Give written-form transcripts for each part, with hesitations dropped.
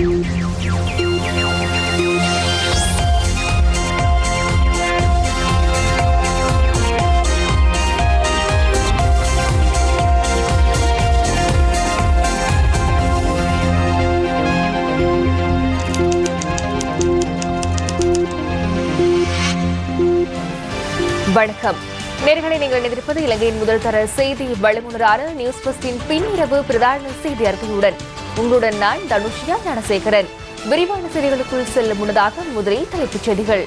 வணக்கம். நேர்களை நீங்கள் எதிர்ப்பது இலங்கையின் முதல் தர செய்தி வழங்குனரான நியூஸ் பஸ்டின் பின்னிரவு பிரதான செய்தி அறிக்கையுடன் உங்களுடன் நான் தனுஷியா ஞானசேகரன். விரிவான செய்திகளுக்குள் செல்லும் முன்னதாக முதலில் தலைப்புச் செய்திகள்.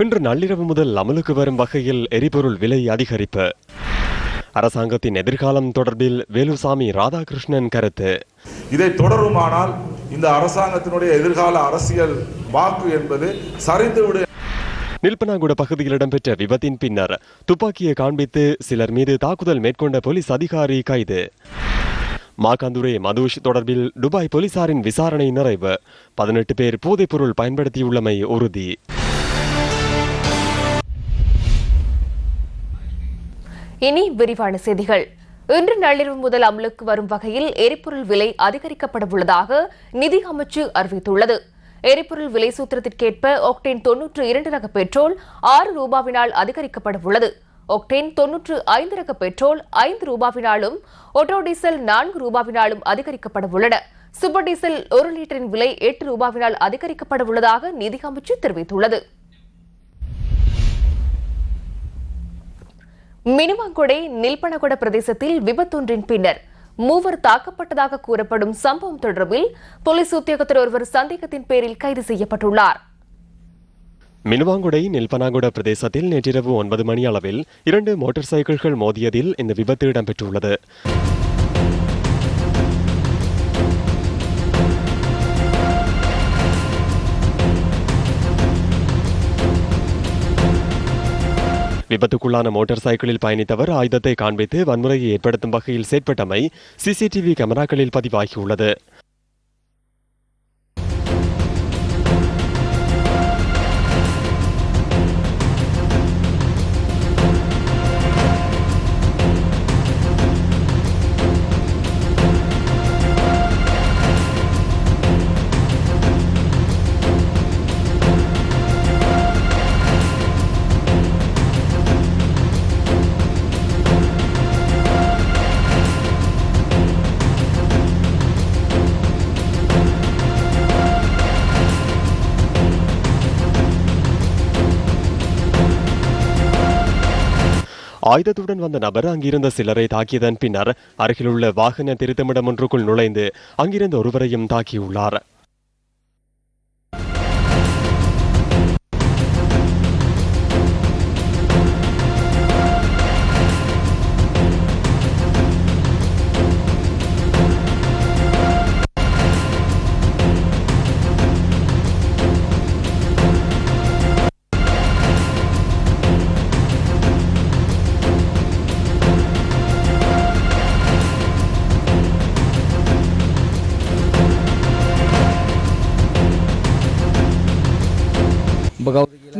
இன்று நள்ளிரவு முதல் அமலுக்கு வரும் வகையில் எரிபொருள் விலை அதிகரிப்பு. அரசாங்கத்தின் எதிர்காலம் தொடர்பில் வேலுசாமி ராதாகிருஷ்ணன் கருத்து. இதை தொடருமானால் இந்த அரசாங்கத்தினுடைய எதிர்கால அரசியல் வாக்கு என்பது சரிந்துவிடும். நில்பனாகுட பகுதியில் இடம்பெற்ற விபத்தின் பின்னர் துப்பாக்கியை காண்பித்து சிலர் மீது தாக்குதல் மேற்கொண்ட போலீஸ் அதிகாரி கைது. மாகாந்துரே மதுஷ் தொடர்பில் துபாய் போலீசாரின் விசாரணை நிறைவு. 18 பேர் போதைப்பொருள் பயன்படுத்தியுள்ளமை உறுதி. இனி விரிவான செய்திகள். இன்று நள்ளிரவு முதல் அமலுக்கு வரும் வகையில் எரிபொருள் விலை அதிகரிக்கப்பட உள்ளதாக நிதி அமைச்சு அறிவித்துள்ளது. எரிபொருள் விலை சூத்திரத்திற்கேற்ப ஒக்டேன் 92 ரக பெட்ரோல் 6 ரூபாவினால் அதிகரிக்கப்பட உள்ளது. ஒக்டேன் 95 ரக பெட்ரோல் 5 ரூபாவினாலும் ஆட்டோ டீசல் 4 ரூபாவினாலும் அதிகரிக்கப்பட உள்ளன. சூப்பர் டீசல் 1 லிட்டரின் விலை 8 ரூபாவினால் அதிகரிக்கப்பட உள்ளதாக நிதி அமைச்சு தெரிவித்துள்ளது. மினுவாங்கொடை நில்பனகொட பிரதேசத்தில் விபத்தொன்றின் பின்னர் 3 தாக்கப்பட்டதாக கூறப்படும் சம்பவம் தொடர்பில் போலீஸ் உத்தியோகத்தர் ஒருவர் சந்தேகத்தின் பேரில் கைது செய்யப்பட்டுள்ளார். மினுவாங்குடை நில்பனாகுட பிரதேசத்தில் நேற்றிரவு 9 மணி அளவில் 2 மோட்டார் சைக்கிள்கள் மோதியதில் இந்த விபத்து இடம்பெற்றுள்ளது. விபத்துக்குள்ளான மோட்டார் சைக்கிளில் பயணித்தவர் ஆயுதத்தை காண்பித்து வன்முறையை ஏற்படுத்தும் வகையில் செயற்பட்டமை சிசிடிவி கேமராக்களில் பதிவாகியுள்ளது. ஆயுதத்துடன் வந்த நபர் அங்கிருந்த சிலரை தாக்கியதன் பின்னர் அருகிலுள்ள வாகன திருத்தமிடம் ஒன்றுக்குள் நுழைந்து அங்கிருந்த ஒருவரையும் தாக்கியுள்ளார்.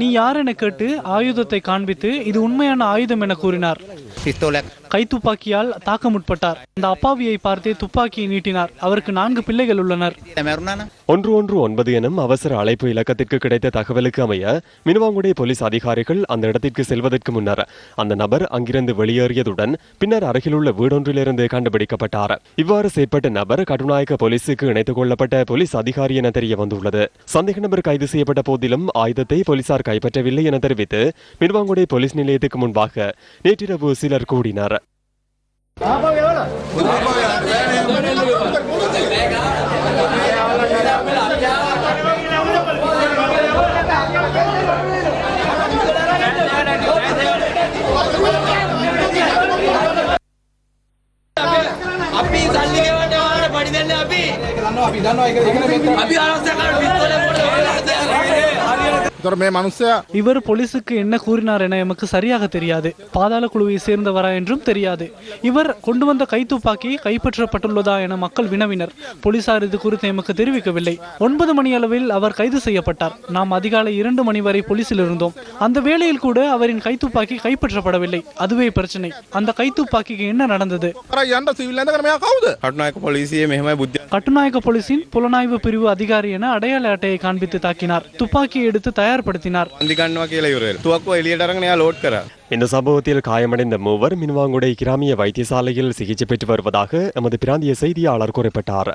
நீ யார் என கேட்டு ஆயுதத்தை காண்பித்து இது உண்மையான ஆயுதம் என கூறினார். கைத்துப்பாக்கியால் தாக்க முற்பட்டார். அந்த அப்பாவியை பார்த்து துப்பாக்கியை நீட்டினார். அவருக்கு 4 பிள்ளைகள் உள்ளனர். 119 எனும் அவசர அழைப்பு இலக்கத்திற்கு கிடைத்த தகவலுக்கு அமைய மினுவாங்குடை போலீஸ் அதிகாரிகள் அந்த இடத்திற்கு செல்வதற்கு முன்னர் அந்த நபர் அங்கிருந்து வெளியேறியதுடன் பின்னர் அருகிலுள்ள வீடொன்றிலிருந்து கண்டுபிடிக்கப்பட்டார். இவ்வாறு செயற்பட்ட நபர் கட்டுநாயக்க போலீசுக்கு இணைத்துக் கொள்ளப்பட்ட போலீஸ் அதிகாரி என தெரிய வந்துள்ளது. சந்தேக நபர் கைது செய்யப்பட்ட போதிலும் ஆயுதத்தை போலீசார் கைப்பற்றவில்லை என தெரிவித்து மினுவாங்குடை போலீஸ் நிலையத்துக்கு முன்பாக நேற்றிரவு சிலர் கூடினர். இவர் போலீசுக்கு என்ன கூறினார் என எமக்கு சரியாக தெரியாது. பாதாள குழுவை சேர்ந்தவரா என்றும் தெரியாது. இவர் கொண்டு வந்த கைத்துப்பாக்கி கைப்பற்றப்பட்டுள்ளதா என மக்கள் வினவினர். போலீசார் இது குறித்து எமக்கு தெரிவிக்கவில்லை. 9 மணி அளவில் அவர் கைது செய்யப்பட்டார். நாம் அதிகாலை 2 மணி வரை போலீசில் இருந்தோம். அந்த வேளையில் கூட அவரின் கைத்துப்பாக்கி கைப்பற்றப்படவில்லை. அதுவே பிரச்சனை. அந்த கைத்துப்பாக்கிக்கு என்ன நடந்தது? கட்டுநாயக்க போலீசின் புலனாய்வு பிரிவு அதிகாரி என அடையாள அட்டையை காண்பித்து தாக்கினார். துப்பாக்கியை எடுத்து தயார்படுத்தினார். இந்த சம்பவத்தில் காயமடைந்த மூவர் மின்வாங்குடை கிராமிய வைத்தியசாலையில் சிகிச்சை பெற்று வருவதாக எமது பிராந்திய செய்தியாளர் குறிப்பிட்டார்.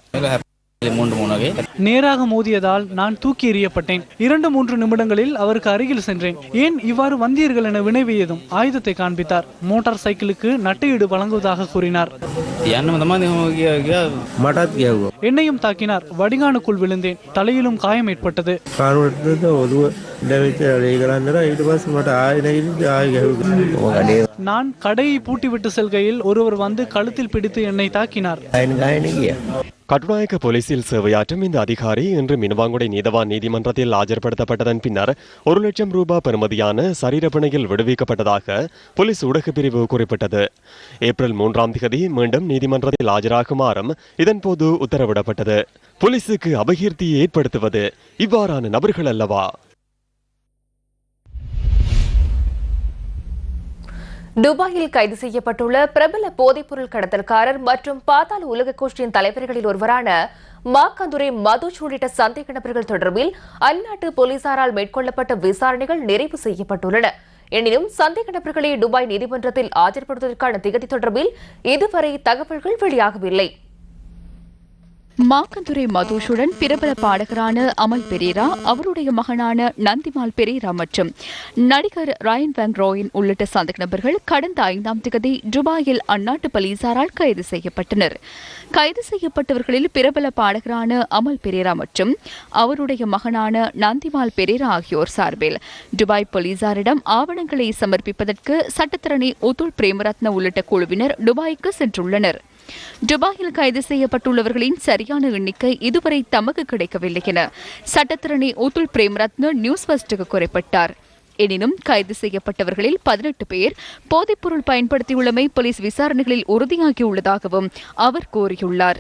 நேராக மோதியதால் நான் தூக்கி எறியப்பட்டேன். 2-3 நிமிடங்களில் அவருக்கு அருகில் சென்றேன். ஏன் இவ்வாறு வந்தீர்கள் என வினவியதும் ஆயுதத்தை காண்பித்தார். மோட்டார் சைக்கிளுக்கு நட்டையீடு வழங்குவதாக கூறினார். என்னையும் தாக்கினார். வடிகானுக்குள் விழுந்தேன். தலையிலும் காயம் ஏற்பட்டது. நான் கடையை பூட்டிவிட்டு செல்கையில் ஒருவர் வந்து கழுத்தில் பிடித்து என்னை தாக்கினார். கட்டுநாயக்க போலீசில் சேவையாற்றும் இந்த அதிகாரி இன்று மின்வாங்குடை நீதவான் நீதிமன்றத்தில் ஆஜர்படுத்தப்பட்டதன் பின்னர் 1 லட்சம் ரூபாய் பெறுமதியான சரீரப்பிணையில் விடுவிக்கப்பட்டதாக போலீஸ் ஊடகப் பிரிவு குறிப்பிட்டது. ஏப்ரல் 3ஆம் தேதி மீண்டும் நீதிமன்றத்தில் ஆஜராகுமாறும் இதன்போது உத்தரவிடப்பட்டது. போலீசுக்கு அபகீர்த்தியை ஏற்படுத்துவது இவ்வாறான நபர்கள் அல்லவா? துபாயில் கைது செய்யப்பட்டுள்ள பிரபல போதைப்பொருள் கடத்தல்காரர் மற்றும் பாதாள உலக கோஷ்டியின் தலைவர்களில் ஒருவரான மாக்கந்துரை மதுஷ் உள்ளிட்ட சந்தேக நபர்கள் தொடர்பில் அந்நாட்டு போலீசாரால் மேற்கொள்ளப்பட்ட விசாரணைகள் நிறைவு செய்யப்பட்டுள்ளன. எனினும் சந்தேக நபர்களை துபாய் நீதிமன்றத்தில் ஆஜர்படுத்துவதற்கான திகதி தொடர்பில் இதுவரை தகவல்கள் வெளியாகவில்லை. மாக்கந்துரை மதுஷுடன் பிரபல பாடகரான அமல் பெரேரா, அவருடைய மகனான நந்திமால் பெரேரா மற்றும் நடிகர் ராயன் வேங் ராயின் உள்ளிட்ட சந்தேக நபர்கள் கடந்த 5ஆம் தேதி துபாயில் அந்நாட்டு போலீசாரால் கைது செய்யப்பட்டனர். கைது செய்யப்பட்டவர்களில் பிரபல பாடகரான அமல் பெரேரா மற்றும் அவருடைய மகனான நந்திமால் பெரேரா ஆகியோர் சார்பில் துபாய் போலீசாரிடம் ஆவணங்களை சமர்ப்பிப்பதற்கு சட்டத்தரணி உதுல் பிரேமரத்ன உள்ளிட்ட குழுவினர் துபாய்க்கு சென்றுள்ளனர். துபாயில் கைது செய்யப்பட்டுள்ளவர்களின் சரியான எண்ணிக்கை இதுவரை தமக்கு கிடைக்கவில்லை என சட்டத்தரணி உதுல் பிரேமரத்ன நியூஸ் ஃபர்ஸ்டுக்கு குறிப்பிட்டார். எனினும் கைது செய்யப்பட்டவர்களில் 18 பேர் போதைப்பொருள் பயன்படுத்தியுள்ளமை போலீஸ் விசாரணைகளில் உறுதியாகியுள்ளதாகவும் அவர் கூறியுள்ளார்.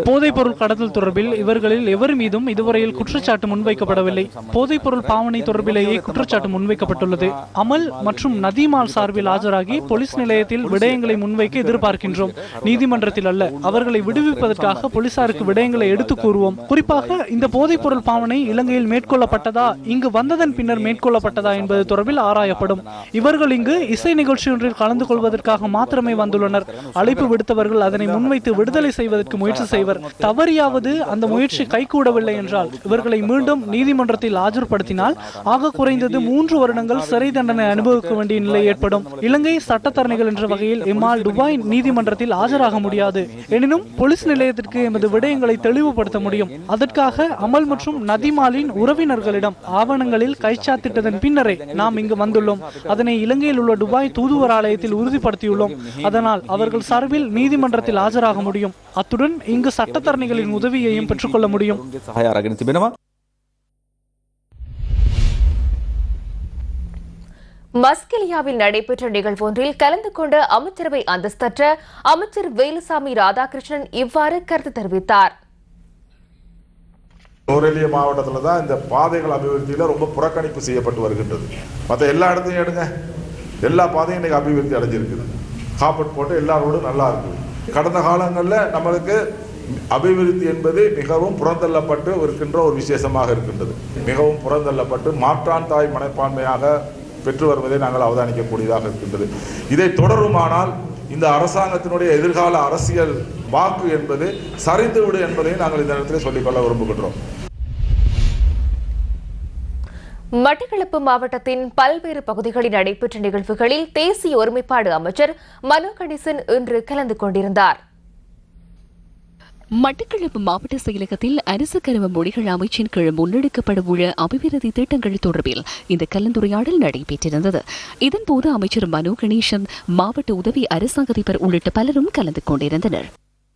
போதைப்பொருள் கடத்தல் தொடர்பில் இவர்களில் எவர் மீதும் இதுவரையில் குற்றச்சாட்டு முன்வைக்கப்படவில்லை. போதைப்பொருள் பாவனை தொடர்பிலேயே குற்றச்சாட்டு முன்வைக்கப்பட்டுள்ளது. அமல் மற்றும் நதீமால் சார்பில் ஆஜராகி போலீஸ் நிலையத்தில் விடயங்களை முன்வைக்க எதிர்பார்க்கின்றோம். நீதிமன்றத்தில் அல்ல. அவர்களை விடுவிப்பதற்காக போலீசாருக்கு விடயங்களை எடுத்து கூறுவோம். குறிப்பாக இந்த போதைப்பொருள் பாவனை இலங்கையில் மேற்கொள்ளப்பட்டதா, இங்கு வந்ததன் பின்னர் மேற்கொள்ளப்பட்டதா என்பது தொடர்பில் ஆராயப்படும். இவர்கள் இங்கு இசை நிகழ்ச்சி ஒன்றில் கலந்து கொள்வதற்காக மாத்திரமே வந்துள்ளனர். அழைப்பு விடுத்தவர்கள் அதனை முன்வைத்து விடுதலை செய்வதற்கு முயற்சி செய்வர். தவறியாவது அந்த முயற்சி கைகூடவில்லை என்றால் இவர்களை மீண்டும் நீதிமன்றத்தில் ஆஜர்படுத்தினால் ஆக குறைந்தது 3 வருடங்கள் சிறை தண்டனை அனுபவிக்க வேண்டிய நிலை ஏற்படும். இலங்கை சட்டத்தரணிகள் என்ற வகையில் எம்மால் துபாய் நீதிமன்றத்தில் ஆஜராக முடியாது. எனினும் போலீஸ் நிலையத்திற்கு எமது விடயங்களை தெளிவுபடுத்த முடியும். அதற்காக அமல் மற்றும் நதிமாலின் உறவினர்களிடம் ஆவணங்களில் கைச்சாத்திட்டதன் பின்னரே நாம் இங்கு வந்துள்ளோம். அதனை இலங்கையில் உள்ள துபாய் தூதுவர் ஆலயத்தில் உறுதிப்படுத்தியுள்ளோம். அதனால் அவர்கள் சார்பில் நீதிமன்றத்தில் ஆஜராக முடியும். அத்துடன் இங்கு சட்டத்தரணிகளின் உதவியையும் பெற்றுக்கொள்ள முடியும். மஸ்கெலியாவில் நடைபெற்ற நிகழ்வொன்றில் கலந்து கொண்ட அமைச்சரவை அந்தஸ்தற்ற அமைச்சர் வேலுசாமி ராதாகிருஷ்ணன் இவ்வாறு கருத்து தெரிவித்தார். நுவரெலியா மாவட்டத்தில் தான் இந்த பாதைகள் அபிவிருத்தியில் ரொம்ப புறக்கணிப்பு செய்யப்பட்டு வருகின்றது. மற்ற எல்லா இடத்தையும் எடுங்க, எல்லா பாதையும் இன்னைக்கு அபிவிருத்தி அடைஞ்சிருக்குது. காப்பட் போட்டு எல்லா ரோடும் நல்லா இருக்குது. கடந்த காலங்களில் நம்மளுக்கு அபிவிருத்தி என்பது மிகவும் புறந்தள்ளப்பட்டு இருக்கின்ற ஒரு விசேஷமாக இருக்கின்றது. மிகவும் புறந்தள்ளப்பட்டு மாற்றான் தாய் மனப்பான்மையாக பெற்று வருவதை நாங்கள் அவதானிக்கக்கூடியதாக இருக்கின்றது. இதை தொடருமானால் இந்த அரசாங்கத்தினுடைய எதிர்கால அரசியல் வாக்கு என்பது சரிந்துவிடும் என்பதை நாங்கள் இந்த இடத்திலே சொல்லிக்கொள்ள விரும்புகின்றோம். மட்டக்களப்பு மாவட்டத்தின் பல்வேறு பகுதிகளில் நடைபெற்ற நிகழ்வுகளில் தேசிய ஒருமைப்பாடு அமைச்சர் மனோ கணேசன் இன்று கலந்து கொண்டிருந்தார். மட்டக்களப்பு மாவட்ட செயலகத்தில் அரசு கருவ மொழிகள் அமைச்சின் கீழ் முன்னெடுக்கப்படவுள்ள அபிவிருத்தி திட்டங்கள் தொடர்பில் இந்த கலந்துரையாடல் நடைபெற்றிருந்தது. இதன்போது அமைச்சர் மனோ கணேசன், மாவட்ட உதவி அரசாங்க அதிபர் உள்ளிட்ட பலரும் கலந்து கொண்டிருந்தனர்.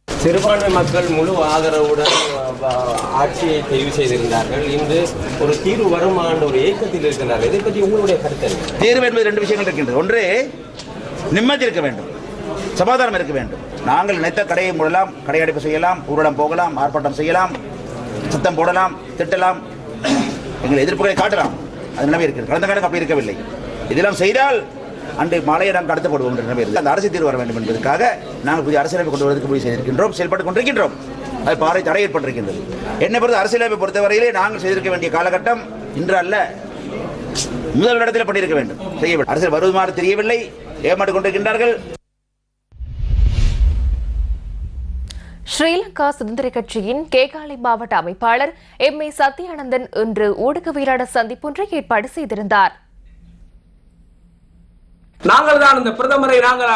சிறுபான்மை மக்கள் முழு ஆதரவுடன் ஆட்சியை தெரிவு செய்திருந்தார்கள். இன்று ஒரு தீர்வு வருமா என்ற ஒரு ஏக்கத்தில் இருக்கிறார்கள். இதை பற்றி உங்களுடைய கருத்து என்ன? தீர்வு என்பது ரெண்டு விஷயங்கள் இருக்கின்றது. ஒன்று, நிம்மதி இருக்க வேண்டும், சமாதானம் இருக்க வேண்டும். நாங்கள் நினைத்த கடையை மூடலாம், கடையடைப்பு செய்யலாம், ஊரிடம் போகலாம், ஆர்ப்பாட்டம் செய்யலாம், சத்தம் போடலாம், திட்டலாம், எங்கள் எதிர்ப்புகளை காட்டலாம். அது நிலைமை இருக்கிறது. கடந்த காலம் அப்படி இருக்கவில்லை. இதெல்லாம் செய்தால் அன்று மாலையை நாங்கள் கடத்தப்படுவோம் என்ற நிலைமை இருக்குது. அந்த அரசு தீர்வு வர வேண்டும் என்பதற்காக நாங்கள் புதிய அரசியலமைப்பு கொண்டு வருவதற்கு முடிவு செய்திருக்கின்றோம், செயல்பட்டுக் கொண்டிருக்கின்றோம். அது பாறை தடை ஏற்பட்டிருக்கின்றது. என்னை பொறுத்த அரசியலமைப்பை பொறுத்தவரையிலே நாங்கள் செய்திருக்க வேண்டிய காலகட்டம் இன்று அல்ல, முதல் இடத்தில் பண்ணியிருக்க வேண்டும். செய்யவில்லை. அரசியல் வருமாறு தெரியவில்லை, ஏமாற்றிக் கொண்டிருக்கின்றார்கள். ஸ்ரீலங்கா சுதந்திர கட்சியின் கேகாலை மாவட்ட அமைப்பாளர் எம்.ஏ. சத்யானந்தன் இன்று ஊடகவியலாளர் சந்திப்பொன்றை ஏற்பாடு செய்திருந்தார். நாங்கள் தான் இந்த பிரதமரை நாங்கள்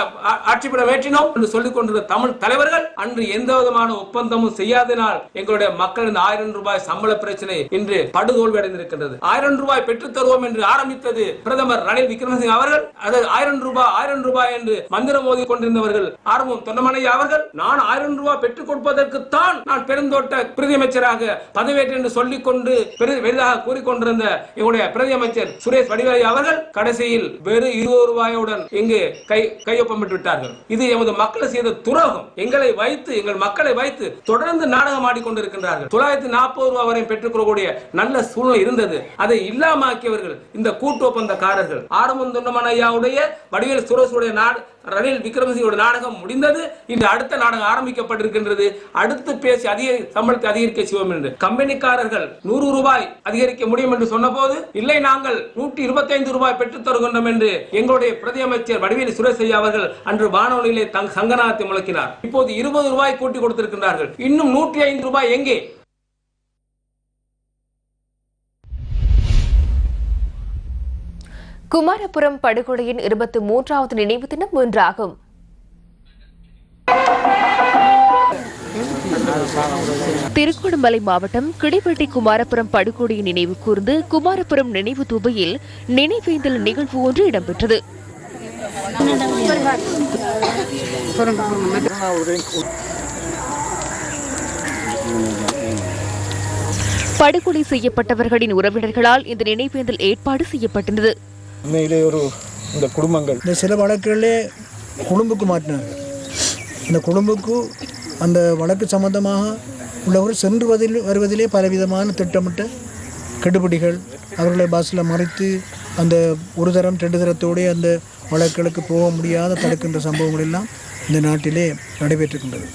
ஆட்சிப்படம் ஏற்றினோம் என்று சொல்லிக் கொண்டிருந்த தமிழ் தலைவர்கள் அன்று எந்த விதமான ஒப்பந்தமும் செய்யாதனால் எங்களுடைய மக்கள் இந்த 1000 ரூபாய் சம்பள பிரச்சனை இன்று படுதோல்வி அடைந்திருக்கின்றது. 1000 ரூபாய் பெற்றுத் தருவோம் என்று ஆரம்பித்தது பிரதமர் ரணில் விக்ரமசிங்க அவர்கள். அது 1000 ரூபாய் என்று மந்திரம் மோதி கொண்டிருந்தவர்கள் ஆர்வம் தொண்டமனையா அவர்கள். நான் 1000 ரூபாய் பெற்றுக் கொடுப்பதற்குத்தான் நான் பெருந்தோட்ட பிரதியமைச்சராக பதவியேற்று என்று சொல்லிக் கொண்டு பெரிதாக கூறிக்கொண்டிருந்த எங்களுடைய பிரதியமைச்சர் சுரேஷ் வடிவேலு அவர்கள் கடைசியில் வெறும் 20 ரூபாய் இங்கு கையொப்பமிட்டு விட்டார்கள். இது எமது மக்களை செய்த துரோகம். எங்களை வைத்து, எங்கள் மக்களை வைத்து தொடர்ந்து நாடகம் ஆடிக்கொண்டிருக்கின்றார்கள். 940 ரூபாய் வரை பெற்றுக்கொள்ளக்கூடிய நல்ல சூழ்நிலை இருந்தது. அதை இல்லாமக்கியவர்கள் இந்த கூட்டு ஒப்பந்தக்காரர்கள். ஆரம்பம் தொண்டமனையாவுடைய வடிவேல் சுரேஷுடைய ரணில் விக்ரமசிங்கோட நாடகம் முடிந்தது. இன்று அடுத்த நாடகம் ஆரம்பிக்கப்பட்டிருக்கின்றது. அடுத்து பேசி சம்பளத்தை அதிகரிக்க செய்வோம் என்று கம்பெனிக்காரர்கள் 100 ரூபாய் அதிகரிக்க முடியும் என்று சொன்ன போது, இல்லை நாங்கள் 125 ரூபாய் பெற்றுத் தருகின்றோம் என்று எங்களுடைய பிரதியமைச்சர் வடிவேலு சுரேஷ் அவர்கள் அன்று வானொலியிலே சங்கநாதத்தை முழக்கினார். இப்போது 20 ரூபாய் கூட்டி கொடுத்திருக்கின்றார்கள். இன்னும் 105 ரூபாய் எங்கே? குமாரபுரம் படுகொலையின் 23வது நினைவு தினம் இன்றாகும். திருகோணமலை மாவட்டம் கிளிவெட்டி குமாரபுரம் படுகொலையின் நினைவு கூர்ந்து குமாரபுரம் நினைவு தூபையில் நினைவேந்தல் நிகழ்வு ஒன்று இடம்பெற்றது. படுகொலை செய்யப்பட்டவர்களின் உறவினர்களால் இந்த நினைவேந்தல் ஏற்பாடு செய்யப்பட்டது. உண்மையிலே இந்த குடும்பங்கள் இந்த சில வழக்குகளிலே கொழும்புக்கு மாற்றினாங்க. இந்த கொழும்புக்கு அந்த வழக்கு சம்பந்தமாக உள்ளவர்கள் சென்று வருவதிலே பலவிதமான திட்டமிட்ட கெடுபிடிகள், அவர்களை பஸ்ஸில் மறைத்து அந்த ஒரு தரம் 2 தரத்தோடு அந்த வழக்குகளுக்கு போக முடியாத தடுக்கின்ற சம்பவங்கள் எல்லாம் இந்த நாட்டிலே நடைபெற்றிருக்கின்றது.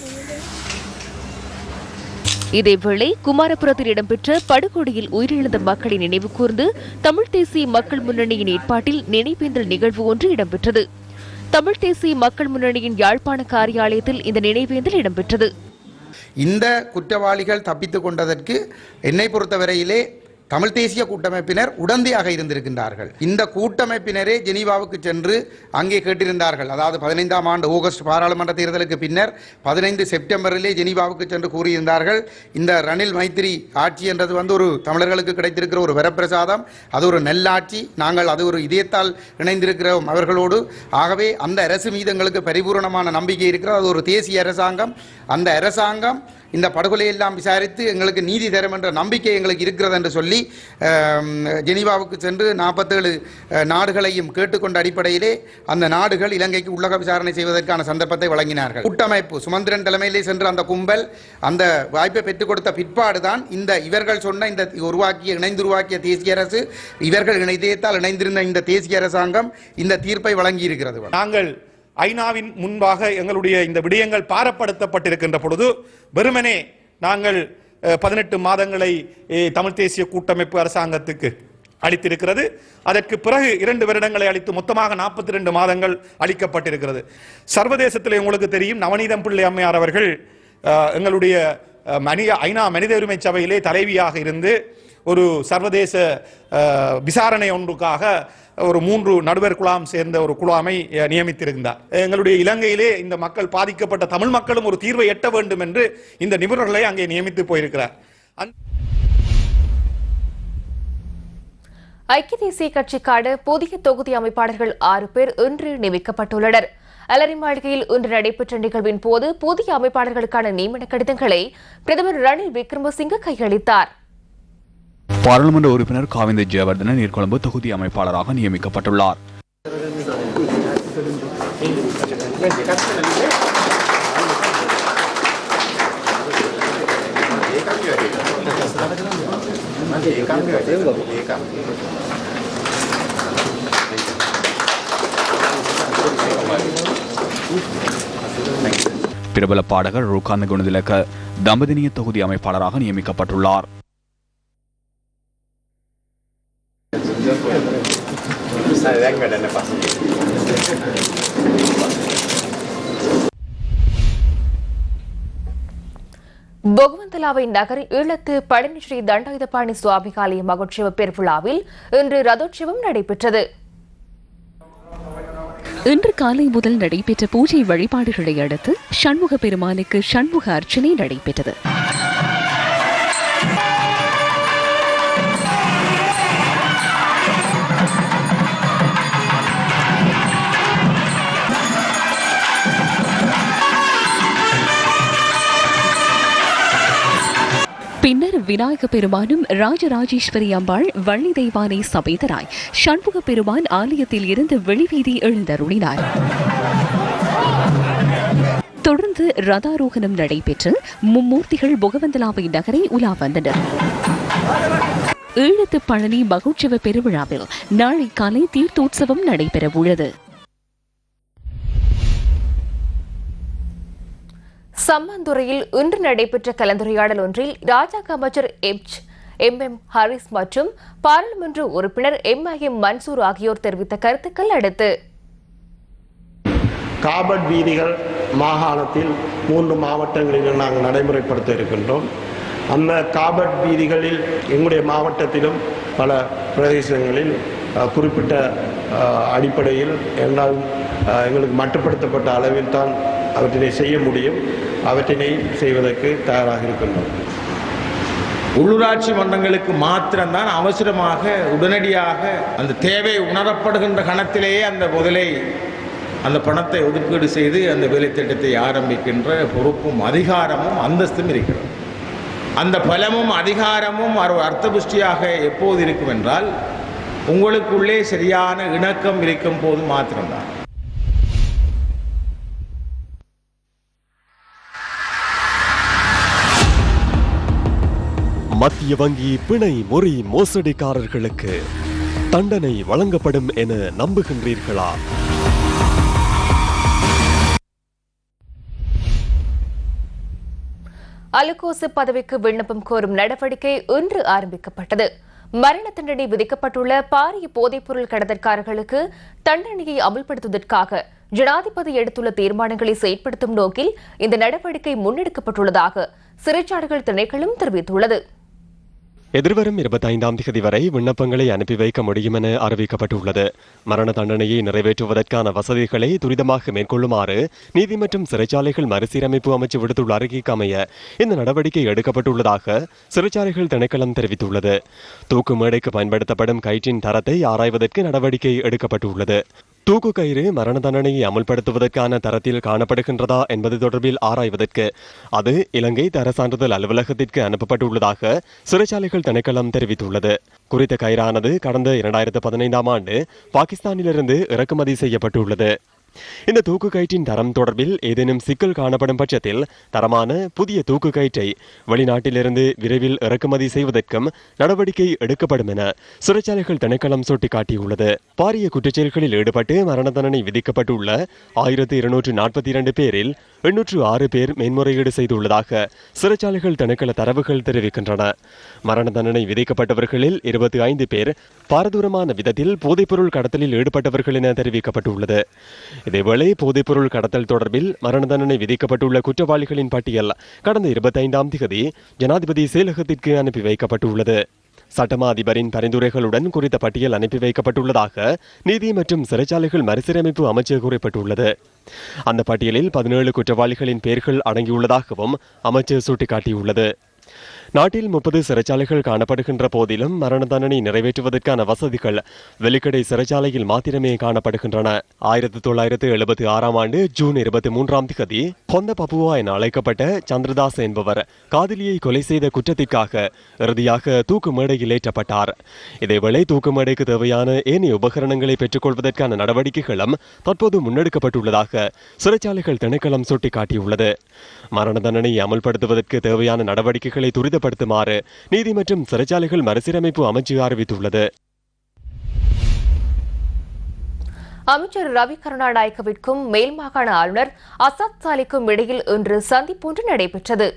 இதேவேளை குமாரபுரத்தில் இடம்பெற்ற படுகொலையில் உயிரிழந்த மக்களை நினைவு கூர்ந்து தமிழ் தேசிய மக்கள் முன்னணியின் ஏற்பாட்டில் நினைவேந்தல் நிகழ்வு ஒன்று இடம்பெற்றது. தமிழ் தேசிய மக்கள் முன்னணியின் யாழ்ப்பாண காரியாலயத்தில் இந்த நினைவேந்தல் இடம்பெற்றது. இந்த குற்றவாளிகள் தப்பித்துக் கொண்டதற்கு என்னை பொறுத்தவரையிலே தமிழ் தேசிய கூட்டமைப்பினர் உடந்தையாக இருந்திருக்கின்றார்கள். இந்த கூட்டமைப்பினரே ஜெனீவாவுக்கு சென்று அங்கே கேட்டிருந்தார்கள். அதாவது 15ஆம் ஆண்டு ஆகஸ்ட் பாராளுமன்ற தேர்தலுக்கு பின்னர் 15 செப்டம்பரிலே ஜெனீவாவுக்கு சென்று கூறியிருந்தார்கள், இந்த ரணில் மைத்திரி ஆட்சி என்றது ஒரு தமிழர்களுக்கு கிடைத்திருக்கிற ஒரு வரப்பிரசாதம், அது ஒரு நெல்லாட்சி, நாங்கள் அது ஒரு இதயத்தால் இணைந்திருக்கிறோம் அவர்களோடு. ஆகவே அந்த அரசு மீது எங்களுக்கு பரிபூர்ணமான நம்பிக்கை இருக்கிறது. அது ஒரு தேசிய அரசாங்கம். அந்த அரசாங்கம் இந்த படுகொலையெல்லாம் விசாரித்து எங்களுக்கு நீதி தரும் என்ற நம்பிக்கை எங்களுக்கு இருக்கிறது என்று சொல்லி ஜெனீவாவுக்கு சென்று 47 நாடுகளையும் கேட்டுக்கொண்ட அடிப்படையிலே அந்த நாடுகள் இலங்கைக்கு உள்ளக விசாரணை செய்வதற்கான சந்தர்ப்பத்தை வழங்கினார்கள். கூட்டமைப்பு சுமந்திரன் தலைமையிலே சென்று அந்த கும்பல் அந்த வாய்ப்பை பெற்றுக் கொடுத்த பிற்பாடுதான் இந்த இவர்கள் சொன்ன இந்த இணைந்து உருவாக்கிய தேசிய அரசு, இவர்கள் இதயத்தால் இணைந்திருந்த இந்த தேசிய அரசாங்கம் இந்த தீர்ப்பை வழங்கியிருக்கிறது. நாங்கள் ஐநாவின் முன்பாக எங்களுடைய இந்த விடயங்கள் பாரப்படுத்தப்பட்டிருக்கின்ற பொழுது வெறுமனே நாங்கள் 18 மாதங்களை தமிழ் தேசிய கூட்டமைப்பு அரசாங்கத்துக்கு அளித்திருக்கிறது. அதற்கு பிறகு 2 வருடங்களை அளித்து மொத்தமாக 42 மாதங்கள் அளிக்கப்பட்டிருக்கிறது. சர்வதேசத்தில் உங்களுக்கு தெரியும், நவநீதம் பிள்ளை அம்மையார் அவர்கள் எங்களுடைய ஐநா மனித உரிமை சபையிலே தலைவியாக இருந்து ஒரு சர்வதேச விசாரணை ஒன்றுக்காக ஒரு 3 நடுவர் குழாம் சேர்ந்த ஒரு குழாமை நியமித்திருந்தார். எங்களுடைய இலங்கையிலே இந்த மக்கள் பாதிக்கப்பட்ட தமிழ் மக்களும் ஒரு தீர்வை எட்ட வேண்டும் என்று இந்த நிபுணர்களை அங்கே நியமித்து போயிருக்கிறார். ஐக்கிய தேசிய கட்சிக்கான புதிய தொகுதி அமைப்பாளர்கள் 6 பேர் இன்று நியமிக்கப்பட்டுள்ளனர். அலரி மாளிகையில் இன்று நடைபெற்ற நிகழ்வின் போது புதிய அமைப்பாளர்களுக்கான நியமன கடிதங்களை பிரதமர் ரணில் விக்ரமசிங்கே கையளித்தார். பாராளுமன்ற உறுப்பினர் காவிந்த ஜெயவர்தன நீர்கொழும்பு தொகுதி அமைப்பாளராக நியமிக்கப்பட்டுள்ளார். பிரபல பாடகர் ருக்காந்த குணதிலக்க தம்பதினிய தொகுதி அமைப்பாளராக நியமிக்கப்பட்டுள்ளார். பொகவந்தலாவை நகர் ஈழத்து பழனி ஸ்ரீ தண்டாயுதபாணி சுவாமி ஆலய மகோற்சவ பெருவிழாவில் இன்று ரதோற்சவம் நடைபெற்றது. இன்று காலை முதல் நடைபெற்ற பூஜை வழிபாடுகளை அடுத்து சண்முக பெருமானுக்கு சண்முக அர்ச்சனை நடைபெற்றது. பின்னர் விநாயக பெருமானும் ராஜராஜேஸ்வரி அம்பாள் வள்ளி தெய்வானை சபைதராய் சண்முக பெருமான் ஆலயத்தில் இருந்து வெளிவீதி எழுந்தருளினார். தொடர்ந்து ரதாரோகணம் நடைபெற்று மும்மூர்த்திகள் பொகவந்தலாவை நகரை உலா வந்தனர். ஈழத்து பழனி மகோற்சவ பெருவிழாவில் நாளை காலை தீர்த்தோற்சவம் நடைபெறவுள்ளது. சம்மாந்துறையில் இன்று நடைபெற்ற கலந்துரையாடல் ஒன்றில் ராஜாங்க அமைச்சர் எம் ஹாரிஸ் மற்றும் பாராளுமன்ற உறுப்பினர் MIM மன்சூர் ஆகியோர் தெரிவித்த கருத்துக்கள் அடுத்து காபட் வீதிகள் மாகாணத்தில் 3 மாவட்டங்களில் நாங்கள் நடைமுறைப்படுத்த இருக்கின்றோம். அந்த காபட் வீதிகளில் எங்களுடைய மாவட்டத்திலும் பல பிரதேசங்களில் குறிப்பிட்ட அடிப்படையில் எங்களுக்கு மட்டுப்படுத்தப்பட்ட அளவில் தான் அவற்றினை செய்ய முடியும். அவற்றினை செய்வதற்கு தயாராக இருக்கின்றோம். உள்ளூராட்சி மன்றங்களுக்கு மாத்திரம்தான் அவசரமாக உடனடியாக அந்த தேவை உணரப்படுகின்ற கணத்திலேயே அந்த முதலை அந்த பணத்தை ஒதுக்கீடு செய்து அந்த வேலை திட்டத்தை ஆரம்பிக்கின்ற பொறுப்பும் அதிகாரமும் அந்தஸ்தும் இருக்கிறது. அந்த பலமும் அதிகாரமும் அர்த்தபுஷ்டியாக எப்போது இருக்கும் என்றால் உங்களுக்குள்ளே சரியான இணக்கம் இருக்கும் போது மாத்திரம்தான். மத்திய வங்கி பிணை முறி மோசடிக்காரர்களுக்கு தண்டனை வழங்கப்படும் என நம்புகின்றீர்களா? அலுகோசு பதவிக்கு விண்ணப்பம் கோரும் நடவடிக்கை இன்று ஆரம்பிக்கப்பட்டது. மரண தண்டனை விதிக்கப்பட்டுள்ள பாரிய போதைப்பொருள் கடத்தல்காரர்களுக்கு தண்டனையை அமல்படுத்துவதற்காக ஜனாதிபதி எடுத்துள்ள தீர்மானங்களை செயற்படுத்தும் நோக்கில் இந்த நடவடிக்கை முன்னெடுக்கப்பட்டுள்ளதாக சிறைச்சாலைகள் திணைக்களம் தெரிவித்துள்ளது. எதிர்வரும் 25ஆம் தேதி வரை விண்ணப்பங்களை அனுப்பி வைக்க முடியும் என அறிவிக்கப்பட்டுள்ளது. மரண தண்டனையை நிறைவேற்றுவதற்கான வசதிகளை துரிதமாக மேற்கொள்ளுமாறு நீதி மற்றும் சிறைச்சாலைகள் மறுசீரமைப்பு அமைச்சு விடுத்துள்ள அறிக்கைக்கு அமைய இந்த நடவடிக்கை எடுக்கப்பட்டுள்ளதாக சிறைச்சாலைகள் திணைக்களம் தெரிவித்துள்ளது. தூக்கு மேடைக்கு பயன்படுத்தப்படும் கயிற்றின் தரத்தை ஆராய்வதற்கு நடவடிக்கை எடுக்கப்பட்டுள்ளது. தூக்கு கயிறு மரண தண்டனையை அமல்படுத்துவதற்கான தரத்தில் காணப்படுகின்றதா என்பது தொடர்பில் ஆராய்வதற்கு அது இலங்கை தர சான்றிதழ் அலுவலகத்திற்கு அனுப்பப்பட்டுள்ளதாக சிறைச்சாலைகள் திணைக்களம் தெரிவித்துள்ளது. குறித்த கயிறானது கடந்த 2015ஆம் ஆண்டு பாகிஸ்தானிலிருந்து இறக்குமதி செய்யப்பட்டுள்ளது. இந்த தூக்கு கயிற்றின் தரம் தொடர்பில் ஏதேனும் சிக்கல் காணப்படும் பட்சத்தில் தரமான புதிய தூக்கு கயிற்றை வெளிநாட்டிலிருந்து விரைவில் இறக்குமதி செய்வதற்கும் நடவடிக்கை எடுக்கப்படும் என சிறைச்சாலைகள் திணைக்களம் சுட்டிக்காட்டியுள்ளது. பாரிய குற்றச்செயல்களில் ஈடுபட்டு மரண தண்டனை விதிக்கப்பட்டுள்ள 1242 பேரில் 806 பேர் மேன்முறையீடு செய்துள்ளதாக சிறைச்சாலைகள் திணைக்கள தரவுகள் தெரிவிக்கின்றன. மரண தண்டனை விதிக்கப்பட்டவர்களில் 25 பேர் பாரதூரமான விதத்தில் போதைப்பொருள் கடத்தலில் ஈடுபட்டவர்கள் என தெரிவிக்கப்பட்டுள்ளது. இதேவேளை போதைப்பொருள் கடத்தல் தொடர்பில் மரண தண்டனை விதிக்கப்பட்டுள்ள குற்றவாளிகளின் பட்டியல் கடந்த 25ஆம் தேதி ஜனாதிபதி செயலகத்திற்கு அனுப்பி வைக்கப்பட்டுள்ளது. சட்டமா அதிபரின் பரிந்துரைகளுடன் குறித்த பட்டியல் அனுப்பி வைக்கப்பட்டுள்ளதாக நீதி மற்றும் சிறைச்சாலைகள் மறுசீரமைப்பு அமைச்சு குறிப்பிட்டுள்ளது. அந்த பட்டியலில் 17 குற்றவாளிகளின் பெயர்கள் அடங்கியுள்ளதாகவும் அமைச்சு சுட்டிக்காட்டியுள்ளது. நாட்டில் 30 சிறைச்சாலைகள் காணப்படுகின்ற போதிலும் மரண தண்டனை நிறைவேற்றுவதற்கான வசதிகள் வெலிக்கடை சிறைச்சாலையில் மாத்திரமே காணப்படுகின்றன. 1976 ஆண்டு ஜூன் 23ஆம் தேதி கொந்த பப்புவா என அழைக்கப்பட்ட சந்திரதாஸ் என்பவர் காதலியை கொலை செய்த குற்றத்திற்காக இறுதியாக தூக்கு மேடையில் ஏற்றப்பட்டார். இதேவேளை தூக்கு மேடைக்கு தேவையான ஏனைய உபகரணங்களை பெற்றுக்கொள்வதற்கான நடவடிக்கைகளும் தற்போது முன்னெடுக்கப்பட்டுள்ளதாக சிறைச்சாலைகள் திணைக்களம் சுட்டிக்காட்டியுள்ளது. மரண தண்டனை அமல்படுத்துவதற்கு தேவையான நடவடிக்கைகளை துரிதப்படுத்துமாறு நீதி மற்றும் சிறைச்சாலைகள் மறுசீரமைப்பு அமைச்சு அறிவித்துள்ளது. அமைச்சர் ரவி கருணாநாயக்கவிற்கும் மேல் மாகாண ஆளுநர் அசாத் சாலிக்கும் இடையில் இன்று சந்திப்பு ஒன்று நடைபெற்றது.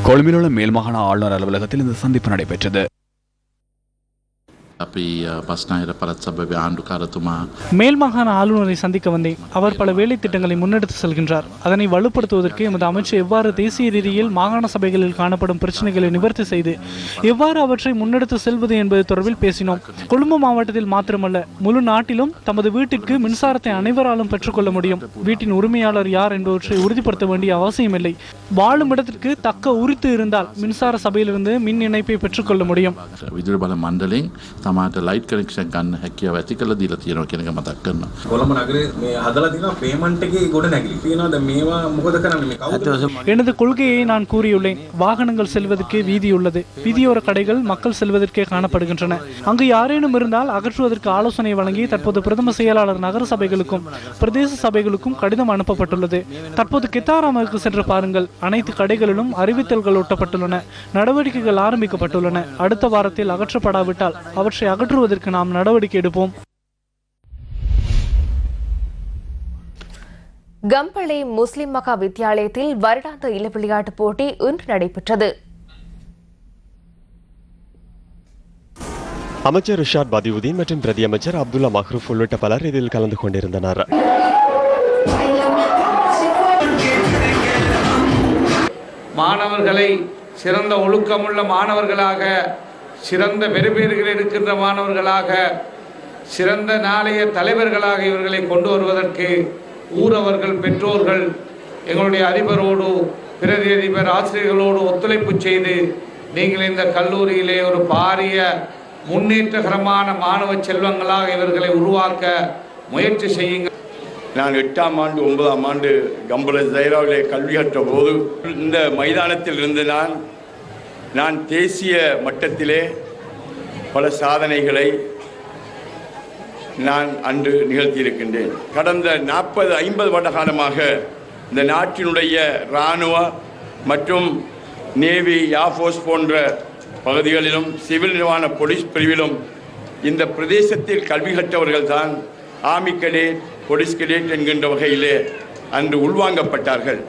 கொழும்பில் உள்ள மேல் மாகாண ஆளுநர் அலுவலகத்தில் இந்த சந்திப்பு நடைபெற்றது. மேல் மாகாண ஆளுநரை சந்திக்க வந்தேன். அவர் பல வேலை திட்டங்களை முன்னெடுத்து செல்கின்றார். அதனை வலுப்படுத்துவதற்கு எமது அமைச்சு எவ்வாறு தேசிய ரீதியில் மாகாண சபைகளில் காணப்படும் பிரச்சனைகளை நிவர்த்தி செய்து எவ்வாறு அவற்றை முன்னெடுத்து செல்வது என்பது தொடர்பில் பேசினோம். கொழும்பு மாவட்டத்தில் மாத்திரமல்ல, முழு நாட்டிலும் தமது வீட்டிற்கு மின்சாரத்தை அனைவராலும் பெற்றுக்கொள்ள முடியும். வீட்டின் உரிமையாளர் யார் என்பவற்றை உறுதிப்படுத்த வேண்டிய அவசியமில்லை. வாழும் இடத்திற்கு தக்க உரித்து இருந்தால் மின்சார சபையிலிருந்து மின் இணைப்பை பெற்றுக்கொள்ள முடியும். තමාට ලයිට් කනෙක්ෂන් ගන්න හැකියාව ඇති කළ දීලා තියෙනවා කියන එක මතක් කරනවා. කොළඹ නගරේ මේ හදලා තියෙනවා පේමන්ට් එකේ ගොඩ නැගිලි. තියෙනවා දැන් මේවා මොකද කරන්නේ මේ කවුද? எனது கொள்கையை நான் கூறியுள்ளேன். வாகனங்கள் செல்வதற்கே வீதி உள்ளது. வீதியோர கடைகள் மக்கள் செல்வதற்கே காணப்படுகின்றன. அங்கு யாரேனும் இருந்தால் அகற்றுவதற்கு ஆலோசனை வழங்கி தற்போது பிரதம செயலாளர் நகர சபைகளுக்கும் பிரதேச சபைகளுக்கும் கடிதம் அனுப்பப்பட்டுள்ளது. தற்போது கித்தாராமுக்கு சென்று பாருங்கள். அனைத்து கடைகளிலும் அறிவித்தல்கள் ஒட்டப்பட்டுள்ளன. நடவடிக்கைகள் ஆரம்பிக்கப்பட்டுள்ளன. அடுத்த வாரத்தில் அகற்றப்படாவிட்டால் அவற்றை அகற்றுவதற்கு நாம் நடவடிக்கை எடுப்போம். கம்பளை முஸ்லிம் மகா வித்தியாலயத்தில் வருடாந்த இள விளையாட்டுப் போட்டி இன்று நடைபெற்றது. அமைச்சர் ரிஷாட் பதியுதீன் மற்றும் பிரதி அமைச்சர் அப்துல்லா மஹ்ரூப் உள்ளிட்ட பலர் இதில் கலந்து கொண்டிருந்தனர். மாணவர்களை சிறந்த ஒழுக்கமுள்ள மாணவர்களாக, சிறந்த பெறுபேறுகள் எடுக்கின்ற மாணவர்களாக, சிறந்த நாளைய தலைவர்களாக இவர்களை கொண்டு வருவதற்கு ஊரவர்கள், பெற்றோர்கள், எங்களுடைய அதிபரோடு, பிரதி அதிபர், ஆசிரியர்களோடு ஒத்துழைப்பு செய்து நீங்கள் இந்த கல்லூரியிலே ஒரு பாரிய முன்னேற்றகரமான மாணவ செல்வங்களாக இவர்களை உருவாக்க முயற்சி செய்யுங்கள். நான் 8ஆம் ஆண்டு 9ஆம் ஆண்டு கம்பள ஜெயராவிலே கல்வி கற்ற போது இந்த மைதானத்தில் இருந்து நான் தேசிய மட்டத்திலே பல சாதனைகளை நான் அன்று நிகழ்த்தியிருக்கின்றேன். கடந்த 40-50 வருட காலமாக இந்த நாட்டினுடைய இராணுவ மற்றும் நேவி, ஏர்ஃபோர்ஸ் போன்ற பகுதிகளிலும் சிவில் நிர்வாண போலீஸ் பிரிவிலும் இந்த பிரதேசத்தில் கல்வி கற்றவர்கள் தான் ஆர்மி கேடேட், போலீஸ் கேடேட் என்கின்ற வகையிலே அன்று உள்வாங்கப்பட்டார்கள்.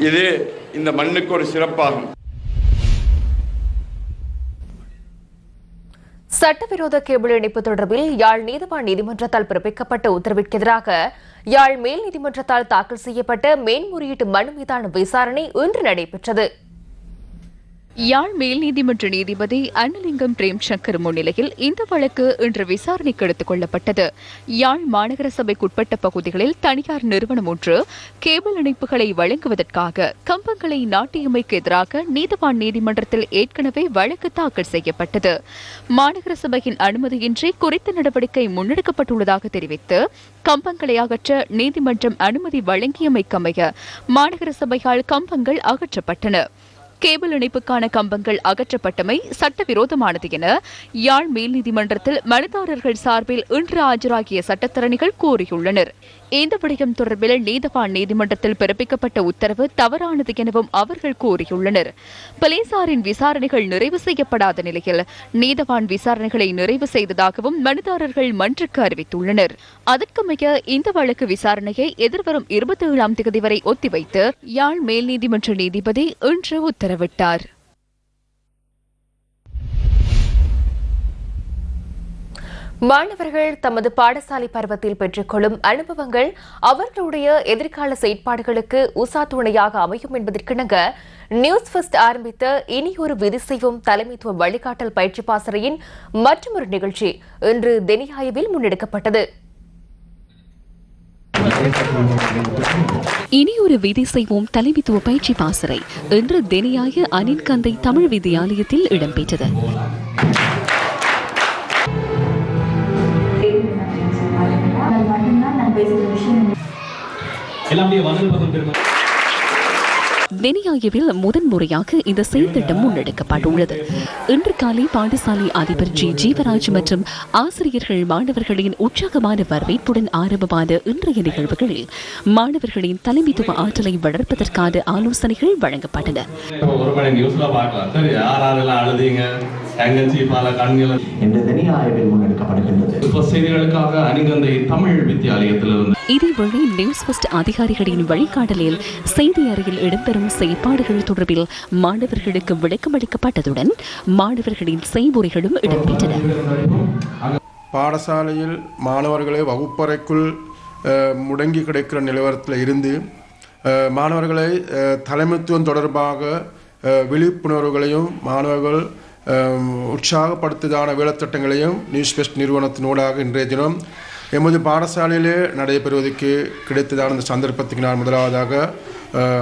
இது இந்த மண்ணுக்கு ஒரு சிறப்பாகும். சட்டவிரோத கேபிள் இணைப்பு தொடர்பில் யாழ் நீதவான் நீதிமன்றத்தால் பிறப்பிக்கப்பட்ட உத்தரவிற்கு எதிராக யாழ் மேல் நீதிமன்றத்தால் தாக்கல் செய்யப்பட்ட மேன்முறையீட்டு மனு மீதான விசாரணை இன்று நடைபெற்றது. யாழ் மேல் நீதிமன்ற நீதிபதி அன்னலிங்கம் பிரேம்சங்கர் முன்னிலையில் இந்த வழக்கு இன்று விசாரணைக்கு எடுத்துக் கொள்ளப்பட்டது. யாழ் மாநகர சபைக்குட்பட்ட பகுதிகளில் தனியார் நிறுவனம் ஒன்று கேபிள் இணைப்புகளை வழங்குவதற்காக கம்பங்களை நாட்டியமைக்கு எதிராக நீதவான் நீதிமன்றத்தில் ஏற்கனவே வழக்கு தாக்கல் செய்யப்பட்டது. மாநகர சபையின் அனுமதியின்றி குறித்த நடவடிக்கை முன்னெடுக்கப்பட்டுள்ளதாக தெரிவித்து கம்பங்களை அகற்ற நீதிமன்றம் அனுமதி வழங்கியமைக்கமைய மாநகர சபையால் கம்பங்கள் அகற்றப்பட்டன. கேபிள் இணைப்புக்கான கம்பங்கள் அகற்றப்பட்டமை சட்டவிரோதமானது என யாழ் மேல் நீதிமன்றத்தில் மனுதாரர்கள் சார்பில் இன்று ஆஜராகிய சட்டத்தரணிகள் கூறியுள்ளனர். இந்த விடயம் தொடர்பில் நீதவான் நீதிமன்றத்தில் பிறப்பிக்கப்பட்ட உத்தரவு தவறானது எனவும் அவர்கள் கூறியுள்ளனர். போலீசாரின் விசாரணைகள் நிறைவு செய்யப்படாத நிலையில் நீதவான் விசாரணைகளை நிறைவு செய்ததாகவும் மனுதாரர்கள் மன்றுக்கு அறிவித்துள்ளனர். அதற்கமைய இந்த வழக்கு விசாரணையை எதிர்வரும் 27ஆம் தேதி வரை ஒத்திவைத்து யாழ் மேல் நீதிமன்ற நீதிபதி இன்று உத்தரவிட்டார். மாணவர்கள் தமது பாடசாலை பருவத்தில் பெற்றுக்கொள்ளும் அனுபவங்கள் அவர்களுடைய எதிர்கால செயற்பாடுகளுக்கு உசாத்துணையாக அமையும் என்பதற்கிணங்க நியூஸ் ஃபர்ஸ்ட் ஆரம்பித்த இனியொரு விதி செய்யும் தலைமைத்துவ வழிகாட்டல் பயிற்சி பாசறையின் மற்றொரு நிகழ்ச்சி இன்று தெனியாயவில் முன்னெடுக்கப்பட்டது. இனியொரு விதி செய்வோம் தலைமைத்துவ பயிற்சி பாசறை இன்று தெனியாய அனின்கந்தை தமிழ் வித்தியாலயத்தில் இடம்பெற்றது. தெனியாயவில் முதன்முறையாக இந்த செயல்திட்டம் முன்னெடுக்கப்பட்டுள்ளது. இன்று காலை பாடசாலை அதிபர் ஜீவராஜ் மற்றும் ஆசிரியர்கள் மாணவர்களின் உற்சாகமான வரவேற்புடன் ஆரம்பமான இன்றைய நிகழ்வுகளில் மாணவர்களின் தலைமைத்துவ ஆற்றலை வளர்ப்பதற்கான ஆலோசனைகள் வழங்கப்பட்டன. இதேவேளை நியூஸ் ஃபர்ஸ்ட் அதிகாரிகளின் வழிகாட்டலில் செய்தி அறையில் இடம்பெறும் செயற்பாடுகள் தொடர்பில் மாணவர்களுக்கு விளக்கமளிக்கப்பட்டதுடன் மாணவர்களின் செய்முறைகளும் இடம்பெற்றன. பாடசாலையில் மாணவர்களை வகுப்பறைக்குள் முடங்கி கிடைக்கிற நிலவரத்தில் இருந்து மாணவர்களை தலைமைத்துவம் தொடர்பாக விழிப்புணர்வுகளையும் மாணவர்கள் உற்சாகப்படுத்துதான வேலைத்திட்டங்களையும் நியூஸ் ஃபர்ஸ்ட் நிறுவனத்தினூடாக இன்றைய தினம் எமது பாடசாலையிலே நடைபெறுவதற்கு கிடைத்ததான இந்த சந்தர்ப்பத்துக்கு நான் முதலாவதாக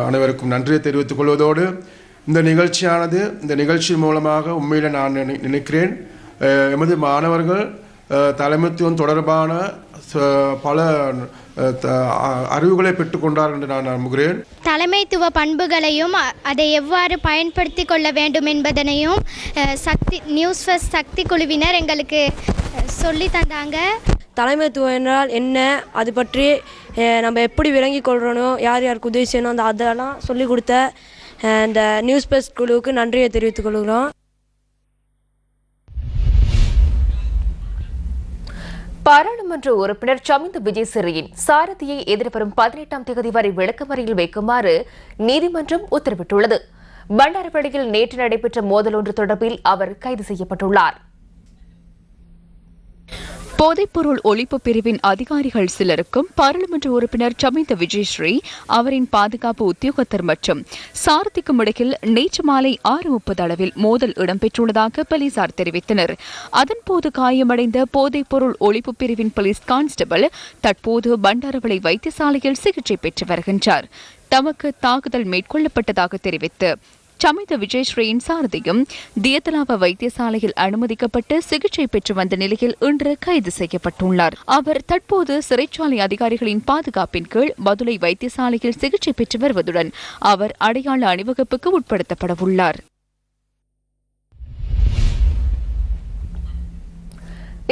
அனைவருக்கும் நன்றியை தெரிவித்துக் கொள்வதோடு இந்த நிகழ்ச்சி மூலமாக உண்மையில் நான் நினைக்கிறேன் எமது மாணவர்கள் தலைமைத்துவம் தொடர்பான பல அறிவுகளை பெற்றுக்கொண்டார்கள் என்று நான் நம்புகிறேன். தலைமைத்துவ பண்புகளையும் அதை எவ்வாறு பயன்படுத்தி கொள்ள வேண்டும் என்பதனையும் நியூஸ் ஃபர்ஸ்ட் சக்தி குழுவினர் எங்களுக்கு சொல்லி தந்தாங்க. தலைமைத்துவம் என்றால் என்ன, அது பற்றி நம்ம எப்படி விளங்கி கொள்கிறோம், யார் யாருக்கு உதவி செய்யணும், அதெல்லாம் சொல்லிக் கொடுத்த இந்த நியூஸ் ஃபர்ஸ்ட் குழுவுக்கு நன்றியை தெரிவித்துக் கொள்கிறோம். பாராளுமன்ற உறுப்பினர் சமிந்த விஜயசிறியின் சாரதியை எதிர்வரும் 18ஆம் தேதி வரை விளக்கமறியல் வைக்குமாறு நீதிமன்றம் உத்தரவிட்டுள்ளது. பண்டாரப்பள்ளியில் நேற்று நடைபெற்ற மோதல் ஒன்று தொடர்பில் அவர் கைது செய்யப்பட்டுள்ளார். போதைப்பொருள் ஒழிப்பு பிரிவின் அதிகாரிகள் சிலருக்கும் பாராளுமன்ற உறுப்பினர் சமிந்த விஜயஸ்ரீ அவரின் பாதுகாப்பு உத்தியோகத்தர் மற்றும் சாரதிக்கும் இடையில் நேற்று மாலை 6:30 அளவில் மோதல் இடம்பெற்றுள்ளதாக போலீசார் தெரிவித்தனர். அதன்போது காயமடைந்த போதைப்பொருள் ஒழிப்பு பிரிவின் போலீஸ் கான்ஸ்டபிள் தற்போது பண்டாரவளை வைத்தியசாலையில் சிகிச்சை பெற்று வருகின்றார். தமக்கு தாக்குதல் மேற்கொள்ளப்பட்டதாக தெரிவித்து சமிந்த விஜயஸ்ரீயின் சாரதியும் தியத்தலாவ வைத்தியசாலையில் அனுமதிக்கப்பட்டு சிகிச்சை பெற்று வந்த நிலையில் இன்று கைது செய்யப்பட்டுள்ளார். அவர் தற்போது சிறைச்சாலை அதிகாரிகளின் பாதுகாப்பின் கீழ் பதுளை வைத்தியசாலையில் சிகிச்சை பெற்று வருவதுடன் அவர் அடையாள அணிவகுப்புக்கு உட்படுத்தப்பட உள்ளார்.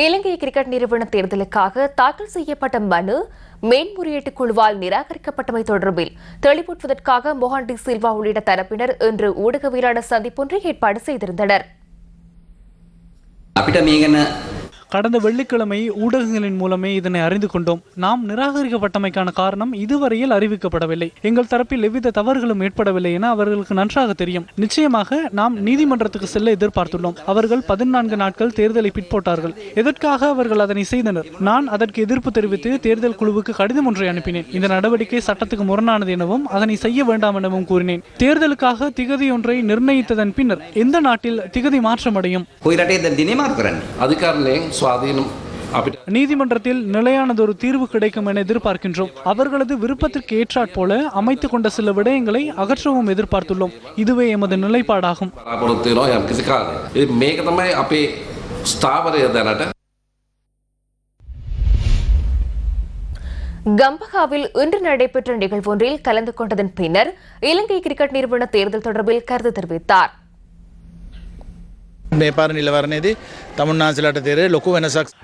இலங்கை கிரிக்கெட் நிறுவன தேர்தலுக்காக தாக்கல் செய்யப்பட்ட மனு மேன்முறையீட்டு குழுவால் நிராகரிக்கப்பட்டமை தொடர்பில் தெளிவூட்டுவதற்காக மோகன் டி சில்வா உள்ளிட்ட தரப்பினர் இன்று ஊடகவியலாளர் சந்திப்பொன்றை ஏற்பாடு செய்திருந்தனர். கடந்த வெள்ளிக்கிழமை ஊடகங்களின் மூலமே இதனை அறிந்து கொண்டோம். நாம் நிராகரிக்கப்பட்டமைக்கான காரணம் இதுவரையில் அறிவிக்கப்படவில்லை. எங்கள் தரப்பில் எவ்வித தவறுகளும் ஏற்படவில்லை என அவர்களுக்கு நன்றாக தெரியும். நிச்சயமாக நாம் நீதிமன்றத்துக்கு செல்ல எதிர்பார்த்துள்ளோம். அவர்கள் 14 நாட்கள் தேர்தலை பிற்போட்டார்கள். எதற்காக அவர்கள் அதனை செய்தனர்? நான் அதற்கு எதிர்ப்பு தெரிவித்து தேர்தல் குழுவுக்கு கடிதம் ஒன்றை அனுப்பினேன். இந்த நடவடிக்கை சட்டத்துக்கு முரணானது எனவும் அதனை செய்ய வேண்டாம் எனவும் கூறினேன். தேர்தலுக்காக திகதி ஒன்றை நிர்ணயித்ததன் பின்னர் எந்த நாட்டில் திகதி மாற்றமடையும்? நீதிமன்றத்தில் நிலையானதொரு தீர்வு கிடைக்கும் என எதிர்பார்க்கின்றோம். அவர்களது விருப்பத்திற்கு ஏற்றாற்போல அமைத்துக் கொண்ட சில விடயங்களை அகற்றவும் எதிர்பார்த்துள்ளோம். இதுவே எமது நிலைப்பாடாகும். கம்பஹாவில் இன்று நடைபெற்ற நிகழ்வொன்றில் கலந்து கொண்டதன் பின்னர் இலங்கை கிரிக்கெட் நிறுவன தேர்தல் தொடர்பில் கருத்து தெரிவித்தார்.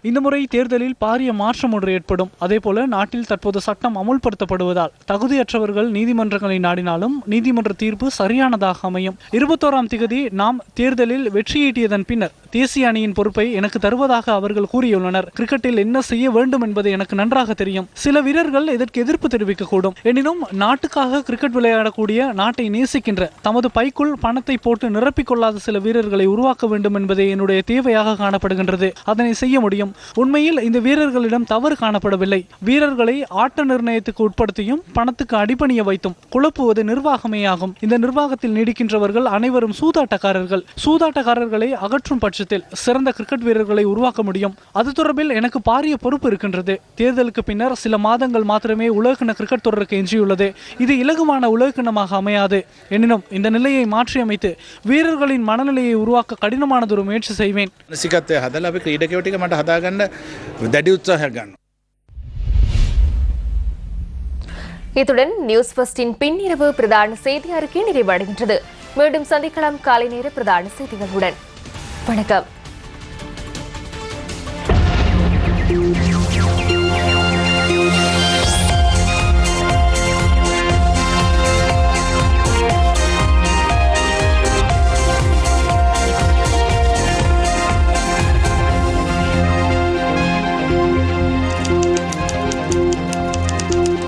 இந்த முறை தேர்தலில் பாரிய மாற்றம் ஒன்று ஏற்படும். அதேபோல நாட்டில் தற்போது சட்டம் அமுல்படுத்தப்படுவதால் தகுதியற்றவர்கள் நீதிமன்றங்களை நாடினாலும் நீதிமன்ற தீர்ப்பு சரியானதாக அமையும். 21ஆம் திகதி நாம் தேர்தலில் வெற்றியீட்டியதன் பின்னர் தேசிய அணியின் பொறுப்பை எனக்கு தருவதாக அவர்கள் கூறியுள்ளனர். கிரிக்கெட்டில் என்ன செய்ய வேண்டும் என்பது எனக்கு நன்றாக தெரியும். சில வீரர்கள் இதற்கு எதிர்ப்பு தெரிவிக்கக்கூடும். எனினும் நாட்டுக்காக கிரிக்கெட் விளையாடக்கூடிய, நாட்டை நேசிக்கின்ற, தமது பைக்குள் பணத்தை போட்டு நிரப்பிக் கொள்ளாத சில வீரர்களை உருவாக்க வேண்டும் என்பதே என்னுடைய தேவையாக காணப்படுகின்றது. அதனை செய்ய முடியும். உண்மையில் இந்த வீரர்களிடம் தவறு காணப்படவில்லை. வீரர்களை ஆட்ட நிர்ணயத்துக்கு உட்படுத்தியும் பணத்துக்கு அடிபணிய வைத்தும் குழப்புவது நிர்வாகமே ஆகும். இந்த நிர்வாகத்தில் நீடிக்கின்றவர்கள் அனைவரும் சூதாட்டக்காரர்கள். சூதாட்டக்காரர்களை அகற்றும் பட்சத்தில் பட்சத்தில் சிறந்த கிரிக்கெட் வீரர்களை உருவாக்க முடியும். அது தொடர்பில் எனக்கு பாரிய பொறுப்பு இருக்கின்றது. தேர்தலுக்கு பின்னர் சில மாதங்கள் மாத்திரமே உலகக்கிண கிரிக்கெட் தொடருக்கு எஞ்சியுள்ளது. இது இலகுவான உலகக்கிணமாக அமையாது. எனினும் இந்த நிலையை மாற்றியமைத்து வீரர்களின் மனநிலையை உருவாக்க கடினமானதொரு முயற்சி செய்வேன். இத்துடன் நியூஸ் ஃபர்ஸ்டின் பின்னிரவு பிரதான செய்தி அறிக்கை நிறைவடைகின்றது. மீண்டும் சந்திக்கலாம் காலை நேர பிரதான செய்திகளுடன். வணக்கம்.